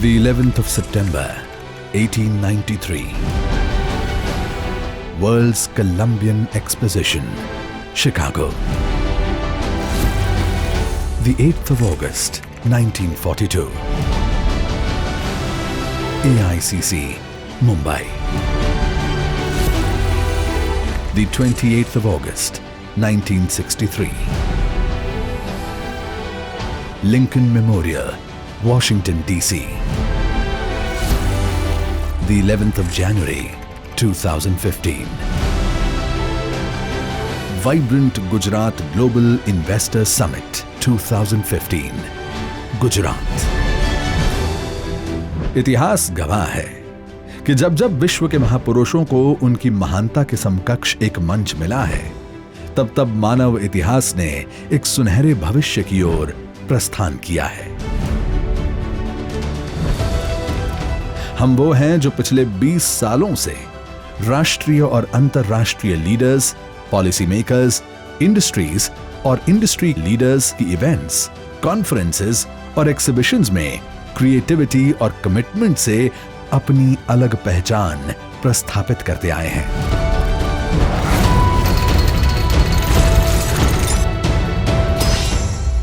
The 11th of September, 1893. World's Columbian Exposition, Chicago. The 8th of August, 1942. AICC, Mumbai. The 28th of August, 1963. Lincoln Memorial, Washington, D.C. The 11th of January, 2015. Vibrant Gujarat Global Investor Summit 2015, Gujarat. इतिहास गवाह है कि जब जब विश्व के महापुरुषों को उनकी महानता के समकक्ष एक मंच मिला है, तब तब मानव इतिहास ने एक सुनहरे भविष्य की ओर प्रस्थान किया है। हम वो हैं जो पिछले 20 सालों से राष्ट्रीय और अंतर्राष्ट्रीय लीडर्स, पॉलिसी मेकर्स, इंडस्ट्रीज और इंडस्ट्री लीडर्स की इवेंट्स, कॉन्फ्रेंसेस और एक्सिबिशंस में क्रिएटिविटी और कमिटमेंट से अपनी अलग पहचान प्रस्थापित करते आए हैं।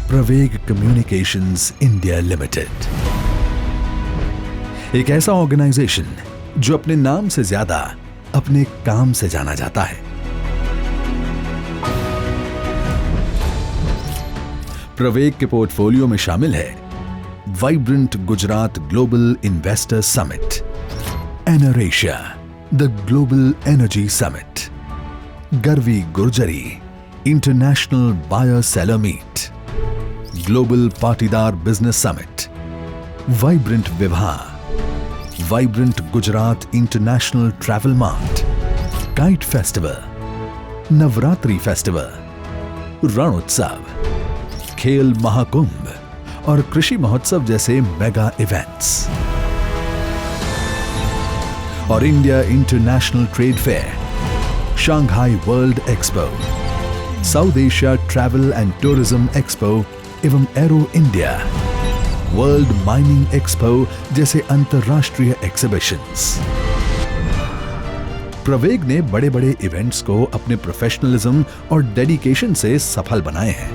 प्रवेग कम्युनिकेशंस इंडिया लिमिटेड, एक ऐसा ऑर्गेनाइजेशन जो अपने नाम से ज्यादा अपने काम से जाना जाता है। प्रवेग के पोर्टफोलियो में शामिल है vibrant Gujarat global investor summit, Enerasia the global energy summit, Garvi Gurjari international buyer seller meet, global Patidar business summit, vibrant Vivah, vibrant Gujarat international travel mart, kite festival, Navratri festival, Rann Utsav, Khel Mahakumbh और कृषि महोत्सव जैसे मेगा इवेंट्स, और India international trade fair, Shanghai world expo, South Asia travel and tourism expo एवं Aero India, world mining expo जैसे अंतरराष्ट्रीय exhibitions. प्रवेग ने बड़े बड़े events को अपने प्रोफेशनलिज्म और डेडिकेशन से सफल बनाए हैं।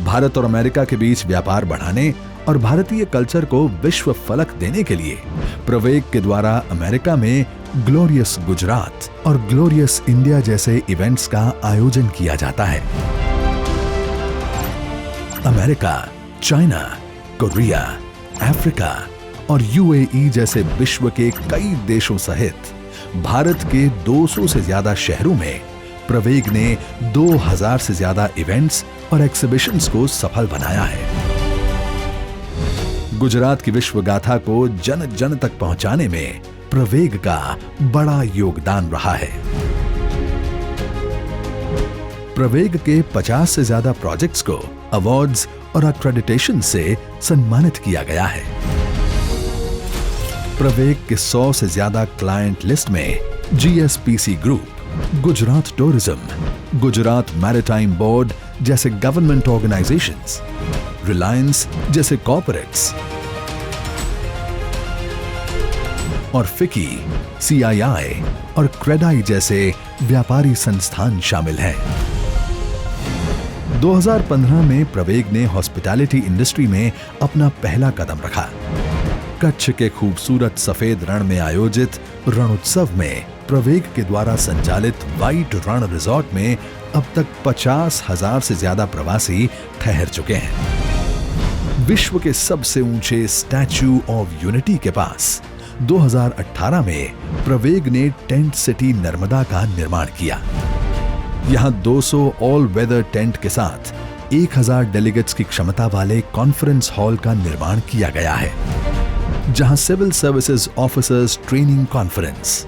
भारत और अमेरिका के बीच व्यापार बढ़ाने और भारतीय कल्चर को विश्व फलक देने के लिए प्रवेग के द्वारा अमेरिका में ग्लोरियस गुजरात और ग्लोरियस इंडिया जैसे इवेंट्स का आयोजन किया जाता है। अमेरिका, चाइना, कोरिया, अफ्रीका और यूएई जैसे विश्व के कई देशों सहित भारत के 200 से ज्यादा शहरों में प्रवेग ने 2000 से ज्यादा इवेंट्स और एक्सिबिशंस को सफल बनाया है। गुजरात की विश्व गाथा को जन जन तक पहुंचाने में प्रवेग का बड़ा योगदान रहा है। प्रवेग के 50 से ज्यादा प्रोजेक्ट्स को अवार्ड्स और अक्रेडिटेशन से सम्मानित किया गया है। प्रवेग के 100 से ज्यादा क्लाइंट लिस्ट में GSPC group, Gujarat tourism, Gujarat maritime board जैसे गवर्नमेंट ऑर्गेनाइजेशंस, रिलायंस जैसे कॉर्पोरेट्स और फिकी, सीआईआई और क्रेडाई जैसे व्यापारी संस्थान शामिल हैं। 2015 में प्रवेग ने हॉस्पिटैलिटी इंडस्ट्री में अपना पहला कदम रखा। कच्छ के खूबसूरत सफेद रण में आयोजित रण उत्सव में प्रवेग के द्वारा संचालित व्हाइट रण रिजॉर्ट में अब तक 50,000 से ज्यादा प्रवासी ठहर चुके हैं। विश्व के सबसे ऊंचे स्टैच्यू ऑफ यूनिटी के पास 2018 में प्रवेग ने टेंट सिटी नर्मदा का निर्माण किया। यहां 200 ऑल वेदर टेंट के साथ 1000 डेलीगेट्स की क्षमता वाले कॉन्फ्रेंस हॉल का निर्माण किया गया है, जहां civil services officers training conference,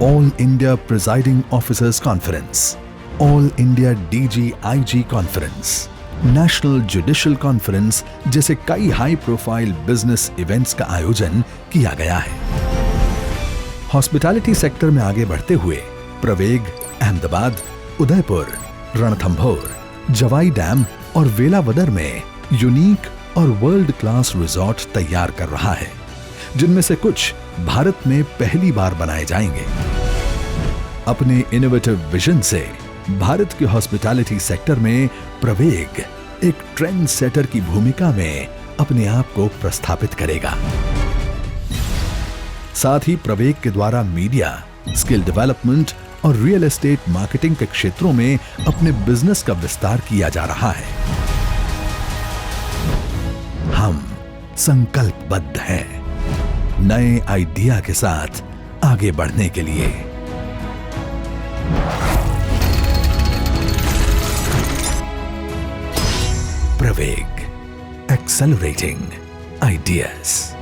all India presiding officers conference, all India DGIG conference, national judicial conference जैसे कई हाई प्रोफाइल बिजनेस इवेंट्स का आयोजन किया गया है। हॉस्पिटैलिटी सेक्टर में आगे बढ़ते हुए प्रवेग अहमदाबाद, उदयपुर, रणथंभौर, जवाई डैम और वेलावदर में यूनिक और वर्ल्ड क्लास रिजॉर्ट तैयार कर रहा है, जिनमें से कुछ भारत में पहली बार बनाए जाएंगे। अपने इनोवेटिव विजन से भारत के हॉस्पिटैलिटी सेक्टर में प्रवेग एक ट्रेंड सेटर की भूमिका में अपने आप को प्रस्थापित करेगा। साथ ही प्रवेग के द्वारा मीडिया, स्किल डेवलपमेंट और रियल एस्टेट मार्केटिंग के क्षेत्रों में अपने बिजनेस का विस्तार किया जा रहा है। हम संकल्पबद्ध हैं नए आइडिया के साथ आगे बढ़ने के लिए। प्रवेग, एक्सेलरेटिंग आइडियाज।